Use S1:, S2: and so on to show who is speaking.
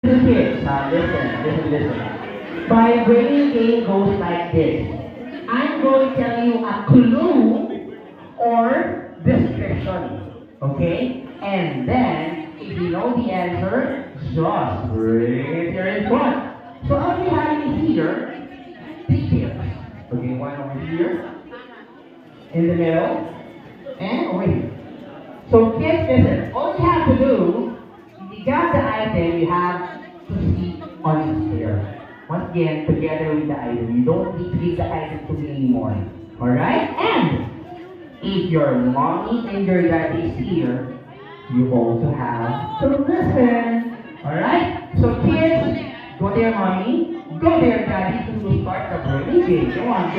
S1: Kids, listen. My brain game goes like this. I'm going to tell you a clue or description. Okay? And then, if you know the answer, just raise your response. So I'll be having here three chairs. Okay, one over here, in the middle, and over here. So kids, listen, all you have to do, if you got the item, you have to sit on the chair. Once again, together with the item. You don't need to give the item to me anymore. Alright? And if your mommy and your daddy is here, you also have to listen. Alright? So kids, go to your mommy, go to your daddy to start the birthday game. Come on, go.